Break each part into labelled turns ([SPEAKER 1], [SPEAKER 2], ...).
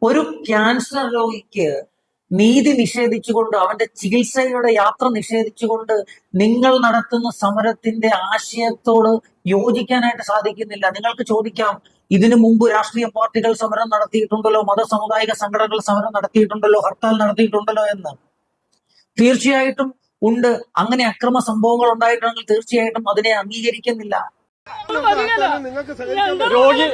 [SPEAKER 1] ഒരു ക്യാൻസർ രോഗിക്ക് നീതി നിഷേധിച്ചുകൊണ്ട്, അവന്റെ ചികിത്സയുടെ യാത്ര നിഷേധിച്ചുകൊണ്ട് നിങ്ങൾ നടത്തുന്ന സമരത്തിന്റെ ആശയത്തോട് യോജിക്കാനായിട്ട് സാധിക്കുന്നില്ല. നിങ്ങൾക്ക് ചോദിക്കാം, ഇതിനു മുമ്പ് രാഷ്ട്രീയ പാർട്ടികൾ സമരം നടത്തിയിട്ടുണ്ടല്ലോ, മതസാമുദായിക സംഘടനകൾ സമരം നടത്തിയിട്ടുണ്ടല്ലോ, ഹർത്താൽ നടത്തിയിട്ടുണ്ടല്ലോ എന്ന്. തീർച്ചയായിട്ടും ഉണ്ട്. അങ്ങനെ അക്രമ സംഭവങ്ങൾ ഉണ്ടായിട്ടുണ്ടെങ്കിൽ തീർച്ചയായിട്ടും അതിനെ അംഗീകരിക്കുന്നില്ല.
[SPEAKER 2] രോഗി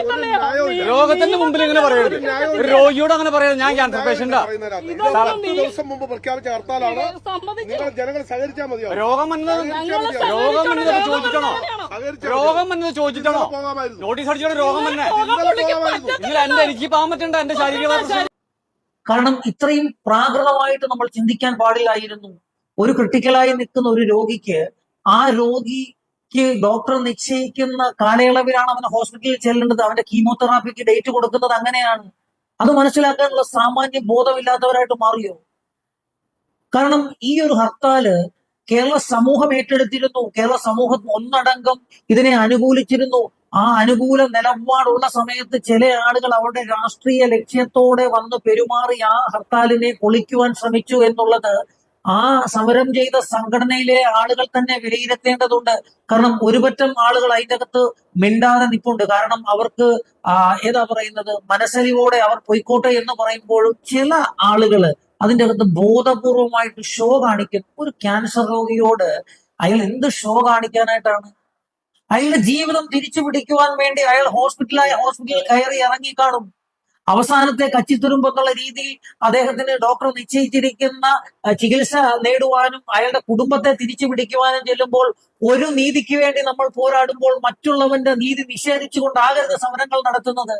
[SPEAKER 2] രോഗത്തിന്റെ മുമ്പിൽ ഇങ്ങനെ പറയരുത്. ഒരു രോഗിയോട് അങ്ങനെ പറയരുത്. ഞാൻ ക്യാൻസർ പേഷ്യന്റാ.
[SPEAKER 3] ദിവസം മുമ്പ് പ്രഖ്യാപിച്ച ഹർത്താലാണ്. നിങ്ങൾ ജനങ്ങൾ സഹകരിച്ചാൽ മതിയോ?
[SPEAKER 2] രോഗം വന്നത് ചോദിച്ചിട്ടാണോ? രോഗം വന്നത് ചോദിച്ചിട്ടാണോ? നോട്ടീസ് അടിച്ചോടെ രോഗം തന്നെ. നിങ്ങൾ എനിക്ക് പോകാൻ പറ്റണ്ട എന്റെ ശാരീരിക പ്രശ്നം.
[SPEAKER 1] കാരണം ഇത്രയും പ്രാകൃതമായിട്ട് നമ്മൾ ചിന്തിക്കാൻ പാടില്ലായിരുന്നു. ഒരു ക്രിട്ടിക്കലായി നിൽക്കുന്ന ഒരു രോഗിക്ക്, ആ രോഗിക്ക് ഡോക്ടർ നിശ്ചയിക്കുന്ന കാലയളവിലാണ് അവന് ഹോസ്പിറ്റലിൽ ചെല്ലേണ്ടത്. അവന്റെ കീമോതെറാപ്പിക്ക് ഡേറ്റ് കൊടുക്കുന്നത് അങ്ങനെയാണ്. അത് മനസ്സിലാക്കാനുള്ള സാമാന്യ ബോധമില്ലാത്തവരായിട്ട് മാറിയോ? കാരണം ഈ ഒരു ഹർത്താല് കേരള സമൂഹം ഏറ്റെടുത്തിരുന്നു. കേരള സമൂഹം ഒന്നടങ്കം ഇതിനെ അനുകൂലിച്ചിരുന്നു. ആ അനുകൂല നിലപാടുള്ള സമയത്ത് ചില ആളുകൾ അവരുടെ രാഷ്ട്രീയ ലക്ഷ്യത്തോടെ വന്ന് പെരുമാറി ആ ഹർത്താലിനെ പൊളിക്കുവാൻ ശ്രമിച്ചു എന്നുള്ളത് ആ സമരം ചെയ്ത സംഘടനയിലെ ആളുകൾ തന്നെ വിലയിരുത്തേണ്ടതുണ്ട്. കാരണം ഒരുപറ്റം ആളുകൾ അതിൻ്റെ അകത്ത് മിണ്ടാതെ നിൽപ്പുണ്ട്. കാരണം അവർക്ക് ഏതാ പറയുന്നത്, മനസ്സലിവോടെ അവർ പൊയ്ക്കോട്ടെ എന്ന് പറയുമ്പോഴും ചില ആളുകൾ അതിൻ്റെ അകത്ത് ബോധപൂർവമായിട്ട് ഷോ കാണിക്കും. ഒരു ക്യാൻസർ രോഗിയോട് അയാൾ എന്ത് ഷോ കാണിക്കാനായിട്ടാണ്? അയാളുടെ ജീവിതം തിരിച്ചു പിടിക്കുവാൻ വേണ്ടി അയാൾ ഹോസ്പിറ്റലിൽ കയറി ഇറങ്ങി കാണും. അവസാനത്തെ കച്ചിത്തുരുമ്പെന്നുള്ള രീതിയിൽ അദ്ദേഹത്തിന് ഡോക്ടർ നിശ്ചയിച്ചിരിക്കുന്ന ചികിത്സ നേടുവാനും അയാളുടെ കുടുംബത്തെ തിരിച്ചു പിടിക്കുവാനും ചെല്ലുമ്പോൾ, ഒരു നീതിക്ക് വേണ്ടി നമ്മൾ പോരാടുമ്പോൾ മറ്റുള്ളവന്റെ നീതി നിഷേധിച്ചുകൊണ്ടാകരുത് സമരങ്ങൾ നടത്തുന്നത്.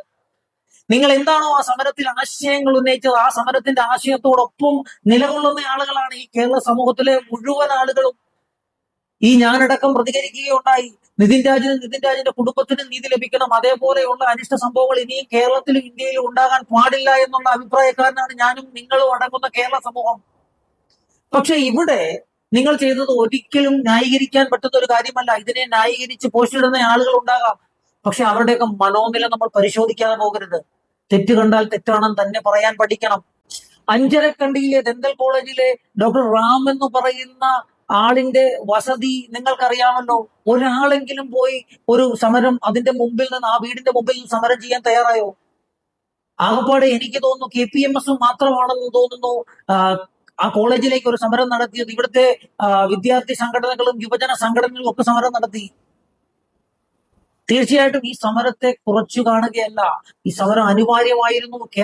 [SPEAKER 1] നിങ്ങൾ എന്താണോ ആ സമരത്തിൽ ആശയങ്ങൾ ഉന്നയിച്ചത്, ആ സമരത്തിന്റെ ആശയത്തോടൊപ്പം നിലകൊള്ളുന്ന ആളുകളാണ് ഈ കേരള സമൂഹത്തിലെ മുഴുവൻ ആളുകളും. ഈ ഞാനടക്കം പ്രതികരിക്കുകയുണ്ടായി. നിതിൻ രാജിന്റെ കുടുംബത്തിന് നീതി ലഭിക്കണം. അതേപോലെയുള്ള അനിഷ്ട സംഭവങ്ങൾ ഇനിയും കേരളത്തിലും ഇന്ത്യയിലും ഉണ്ടാകാൻ പാടില്ല എന്നുള്ള അഭിപ്രായക്കാരനാണ് ഞാനും നിങ്ങളും അടങ്ങുന്ന കേരള സമൂഹം. പക്ഷെ ഇവിടെ നിങ്ങൾ ചെയ്തത് ഒരിക്കലും ന്യായീകരിക്കാൻ പറ്റുന്ന ഒരു കാര്യമല്ല. ഇതിനെ ന്യായീകരിച്ച് പോസ്റ്റിടുന്ന ആളുകൾ ഉണ്ടാകാം. പക്ഷെ അവരുടെയൊക്കെ മനോനില നമ്മൾ പരിശോധിക്കാതെ പോകരുത്. തെറ്റ് കണ്ടാൽ തെറ്റാണെന്ന് തന്നെ പറയാൻ പഠിക്കണം. അഞ്ചരക്കണ്ടിയിലെ ദന്തൽ കോളേജിലെ ഡോക്ടർ റാം എന്ന് പറയുന്ന ആളിന്റെ വസതി നിങ്ങൾക്കറിയാമല്ലോ. ഒരാളെങ്കിലും പോയി ഒരു സമരം അതിന്റെ മുമ്പിൽ നിന്ന്, ആ വീടിന്റെ മുമ്പിൽ നിന്ന് സമരം ചെയ്യാൻ തയ്യാറായോ? ആകപ്പാടെ എനിക്ക് തോന്നുന്നു KPMS മാത്രമാണെന്ന് തോന്നുന്നു ആ കോളേജിലേക്ക് ഒരു സമരം നടത്തിയത്. ഇവിടുത്തെ വിദ്യാർത്ഥി സംഘടനകളും യുവജന സംഘടനകളും ഒക്കെ സമരം നടത്തി. തീർച്ചയായിട്ടും ഈ സമരത്തെ കുറച്ചു കാണുകയല്ല, ഈ സമരം അനിവാര്യമായിരുന്നു.